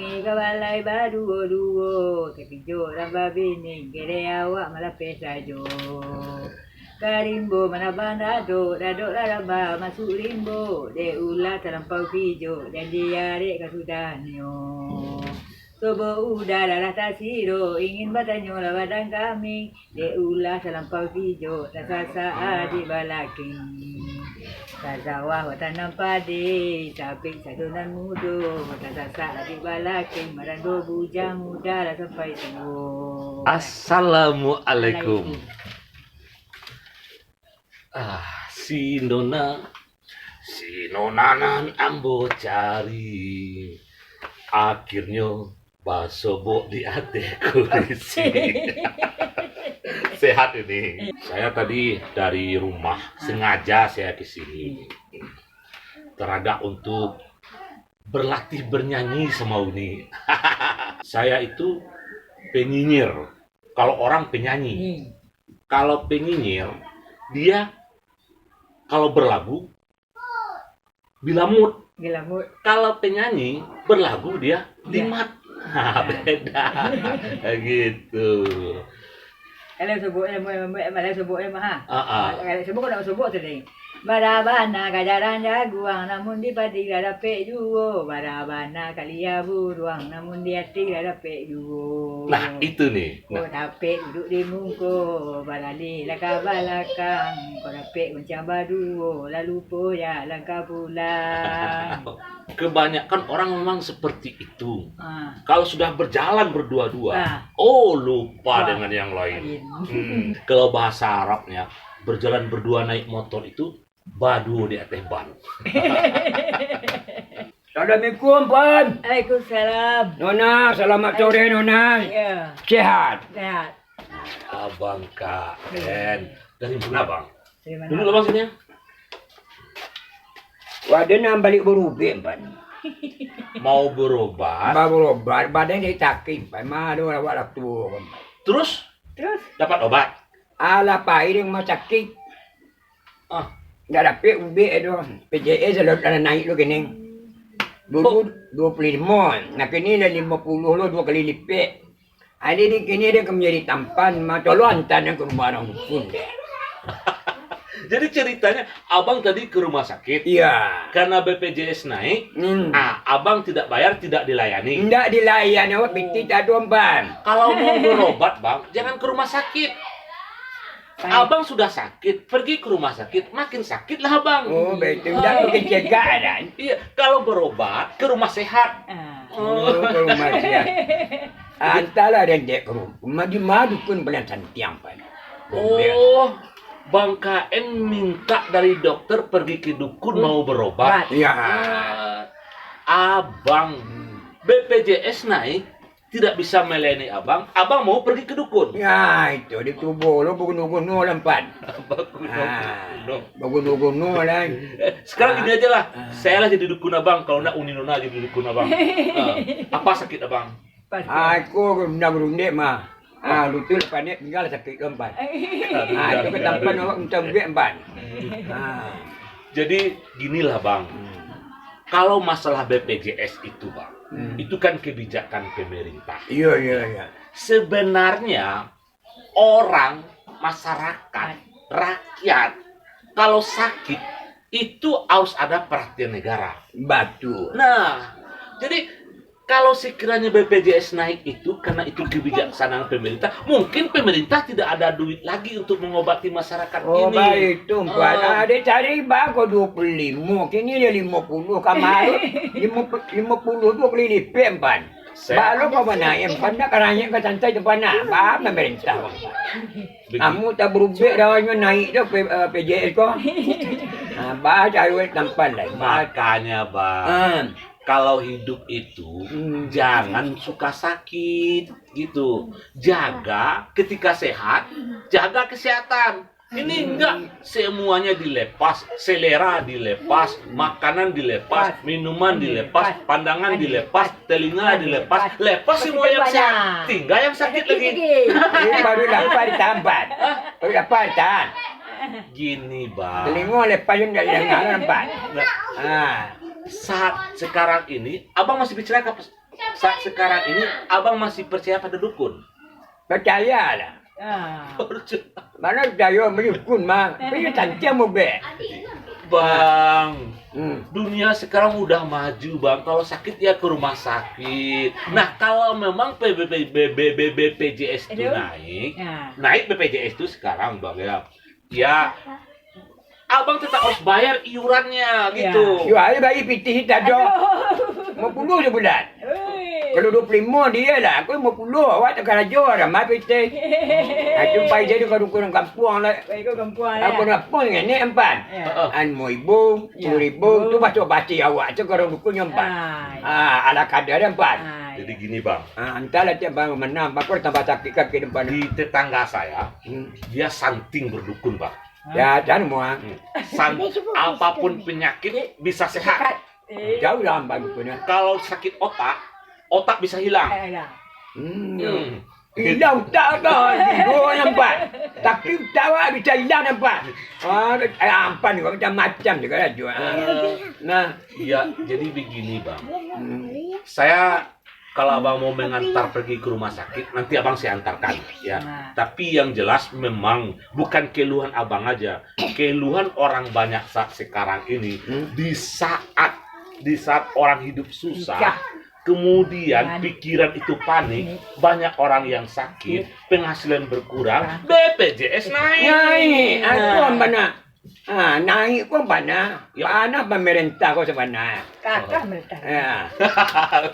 Kami ke balai baduo-duo, terkejut tambah bining, kere awak malah pesajo. Karimbo mana bandado, dadok laraba masuk rimbo, de ulah terlampau hijau, dan dia rek sudah nyo. Sobo udara rata siro, ingin bertanya badan kami, de ulah terlampau hijau, rasa saat di balaki. Sawah tanam padi, tapi sadunan mudo, sasak di balaki, merando bujang muda sampai tua. Assalamualaikum. Si Nona nan ambo cari. Akhirnya basobo di hatiku Sehat ini. Saya tadi dari rumah sengaja saya ke sini. Teraga untuk berlatih bernyanyi sama Uni. Saya itu penyinyir. Kalau orang penyanyi. Kalau penyinyir, dia kalau berlagu bilamut. Kalau penyanyi berlagu dia limat. Beda. Gitu. Kalau sebut mah. Kalau sebut nak sebut tadi. Barabana kajaran jaguang namun di pati dapat juo. Barabana kalia buruang namun di hati dapat juo. Nah, itu nih. Kau dapat duduk di mungko, balali laka balakang. Kau dapat uncang baduo, lalu poya langkah pulang. Kebanyakan orang memang seperti itu. Kalau sudah berjalan berdua-dua, lupa dengan yang lain. Kalau bahasa Arabnya, berjalan berdua naik motor itu badu di atas ban. Assalamualaikum, Pan. Waalaikumsalam. Nona, selamat sore, Nona. Ya, Sehat. sehat. Abang Kaen. Dari mana, Bang? Dari mana? Dulu Bang sini ya. Wadah nak balik berubah, Pan. Mau berobat, Berobat, badan dia sakit, Pan. Malu awak waktu. terus Terus? dapat obat. Ala pai yang mau sakit. Nggak dapat ubik itu. PJS selalu naik lu kini. Dulu 25, nah kini dah 50 lu 2 kali lipat. Ada di kini dia menjadi tampan, tolong hantar ke rumah orang dukun dia. Jadi ceritanya abang tadi ke rumah sakit. Iya. Karena BPJS naik, abang tidak bayar, tidak dilayani. Tidak dilayani, awak piti tak ada Pan. Kalau mau berobat, Bang, jangan ke rumah sakit. Abang sudah sakit, pergi ke rumah sakit, makin sakit lah abang. Oh, betul. Tidak kejagaan. Iya, kalau berobat ke rumah sehat. Oh, ke rumah sehat. Antara dan dek ke rumah. Madu pun belan santiang, Pan. Oh, Bang KN minta dari dokter pergi ke dukun mau berobat. Iya. Abang, BPJS naik, tidak bisa melayani abang mau pergi ke dukun. Ya, itu di tubuh lu bergunu-gunu lah, Pan. Bergunu-gunu lah. Sekarang gini aja lah, saya lah jadi dukun abang, kalau nak Uni Nona jadi dukun abang. Apa sakit abang? Aku nak berundek mah. Lutul panik tinggal sakit keempat. Itu ketampan awak untuk duit, Pan. Jadi ginilah bang, kalau masalah BPJS itu bang, itu kan kebijakan pemerintah. Iya. Sebenarnya orang, masyarakat, rakyat, kalau sakit itu harus ada perhatian negara. Batu. Nah, jadi kalau sekiranya BPJS naik itu karena itu kebijaksanaan pemerintah, mungkin pemerintah tidak ada duit lagi untuk mengobati masyarakat ini. Oh, baik itu, Pan. Dia cari bako 25, kini dia 50. Kemarin 50 tu kali lipat, Pan. Baru kau mana yang pandai kerana ke santai depan nak, apa pemerintah. Kamu tak berubah dah naik dah PJS kau. Bah cari tampan lah. Makanya bang. Kalau hidup itu jangan suka sakit gitu. Jaga ketika sehat, jaga kesehatan. Ini enggak semuanya dilepas, selera dilepas, makanan dilepas, minuman dilepas, pandangan dilepas, telinga dilepas, lepas semua yang sehat, tinggal yang sakit lagi. Ini baru dapat ditambah. Baru dapat tak? Gini bang. Telinga lepas yang tidak nampak. Saat sekarang ini, abang masih bicara saat sekarang ini abang masih percaya pada dukun? Percayalah. Mana percaya mendukun mah. Tapi cantik mau be. Bang, Hmm. dunia sekarang udah maju bang. Kalau sakit ya ke rumah sakit. Nah kalau memang BPJS itu naik, naik BPJS itu sekarang bang ya. Ya, abang tetap harus bayar iurannya gitu. Yo ayo bayi pitih tak ada. 50 sebulan. Kalau 25 dia lah, aku 50 awak tak kerja dah mai pitih. Aku pai jadi kalau kurang kampung lah. Baik kau kampung lah. Aku nak pun ni empat. An mo ibu, 10,000 tu baca baca awak tu kalau dukun empat. Ala kadar empat. Jadi gini bang, Antara tiap bang menang, aku tambah sakit kaki depan. di tetangga saya, dia santing berdukun bang. Ya, jangan muah. Apapun penyakit bisa sehat. Jauh dah bang dukunnya. Kalau sakit otak bisa hilang. Hilang tak dah. Dua nampak. Tapi tawa bisa hilang nampak. Ampan juga macam-macam juga lah jual. Nah, Ya, jadi begini bang. Saya kalau abang mau mengantar pergi ke rumah sakit, nanti abang saya antarkan ya. Tapi yang jelas memang bukan keluhan abang aja, keluhan orang banyak saat sekarang ini. Di saat orang hidup susah, kemudian pikiran itu panik, banyak orang yang sakit, penghasilan berkurang, BPJS naik. naik. Aku mana? Naik pun mana? Mana pemerintah kau sebenarnya? Kakak mereka. Ya.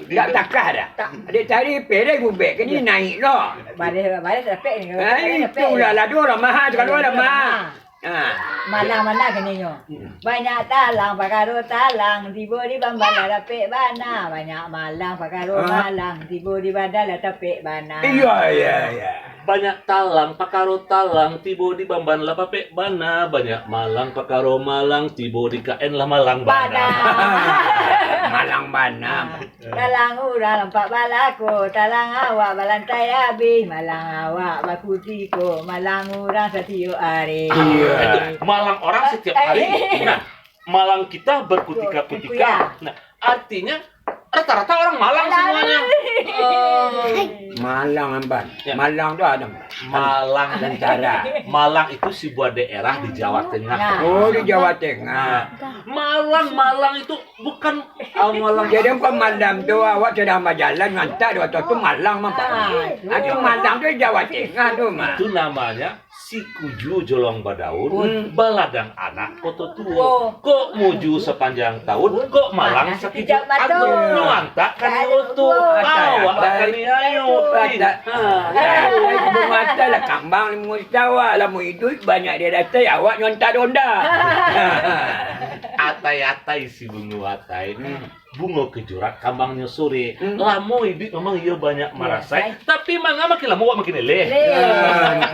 Tak takah dah. Dia cari perek gubek ke ni naik lah. Balik dapat ni. Itulah lah dua orang mahal kalau ada mahal. Mana kini nyo. Banyak talang pakaro talang, tiba di bambal dapat bana. Banyak malang pakaro malang, tiba di badal dapat bana. Iya. Banyak talang, pakaro talang, tibo di bamban lah papek bana. Banyak malang, pakaro malang, tibo di kain lah malang bana. Malang bana. Talang urang lampak balako, talang awak balantai habis, malang awak bakutiko, malang urang setiap hari. Itu malang orang setiap hari. Nah, malang kita berkutika-kutika. Nah, artinya rata-rata orang malang semuanya. Malang amban. Ya. Malang tu ada. Malang dan Tentara. Malang itu sebuah daerah di Jawa Tengah. Oh di Jawa Tengah. Malang itu bukan Malang. Jadi kau malam tu awak sedang berjalan ngantar dua tu Malang mah. Itu Malang tu Jawa Tengah tu mah. Itu namanya Sikuju Jolong Badaun, Baladang Anak Koto Tuo. Kok muju sepanjang tahun, kok malang sekejap atuh. Nuanta kan utu, awak akan ayo. Ibu mata lah kambang limu Jawa lah mu hidup banyak dia datang awak nyontak donda. Atai-atai si bungo atai. Bungo kejurat kambang nyusuri. Lamu hidup memang iya banyak marasai, tapi mangga makin lama makin leleh.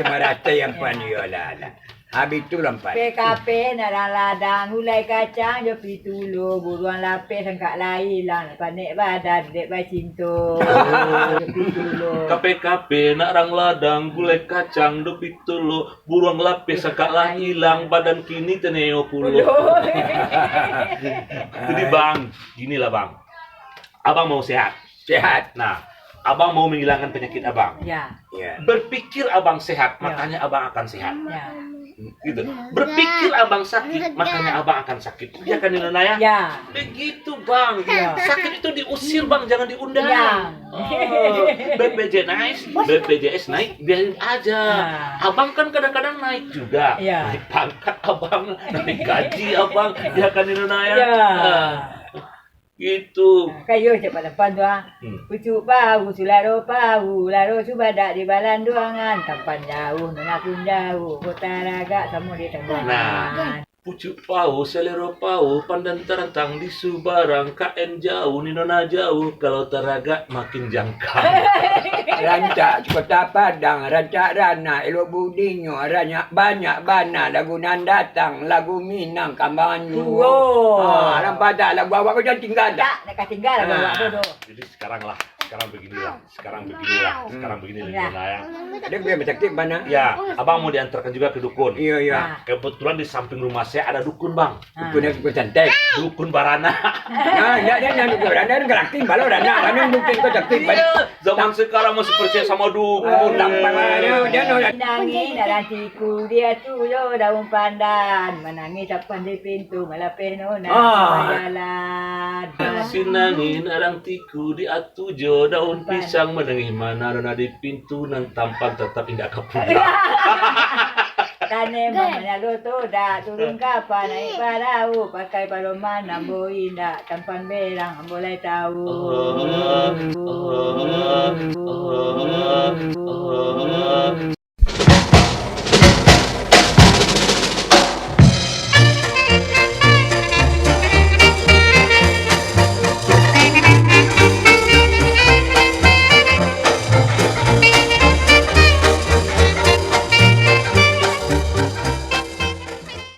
Cuma rata yang paniola lah. Habis tu lampat. PKP narang ladang, gulai kacang, jopi tulu, buruan lapis, sangkak lain lah, panik badan, dek bayi cinta. Jopi tulu. KPKP nak rang ladang, gulai kacang, dopi tulu, buruang lapis sekak lah hilang, badan kini teneo puluh. Jadi bang, gini lah bang, abang mau sehat. Sehat. Nah, abang mau menghilangkan penyakit abang. Ya. Berpikir abang sehat, makanya abang akan sehat. Ya. Gitu. Berpikir abang sakit, makanya abang akan sakit. Ya kan Nona ya? Ya. Begitu bang. Sakit itu diusir bang, jangan diundang. Ya. BPJS naik, biarin aja. Abang kan kadang-kadang naik juga. Ya. Naik pangkat abang, naik gaji abang. Ya kan Nona ya? Gitu. Kayu cepat depan tu ah. Pucuk bau, sularo bau, laro subadak di balan duangan, tampan jauh, nona pun jauh, kota ragak kamu di tengah. Nah. Pucuk pau, selero pau, pandan terentang di Subarang, KN jauh, Nona jauh, kalau teragak makin jangkau. Rancak kota Padang, rancak Rana, elok budinyo, ranyak banyak bana, lagu nan datang, lagu Minang, Kambangan Oh. Nampak tak lagu awak kau jangan tinggal tak? Tak, nak tinggal lah bawa tu. Jadi sekarang lah sekarang beginilah Ya. Nona ya. Dia punya sakit mana? Ya, abang mau diantarkan juga ke dukun. Iya iya. Nah, Kebetulan di samping rumah saya ada dukun bang, Itu dia suka cantik. dukun Barana. Nah, dia nanti orang gerakin balau dan orang mungkin kau sakit. Zaman sekarang masih percaya sama dukun. Tampak dia nolak. Nangis nantiku dia tuyo daun pandan, menangis depan di pintu malah penona jalan. Sinangin arang tiku di atujo daun pisang menengih mana nona di pintu nang tampan tetap indah kepunya. Tane mamanya loto dah turun kapan naik perahu pakai paloman ambo indah tampan belang ambo lai tahu.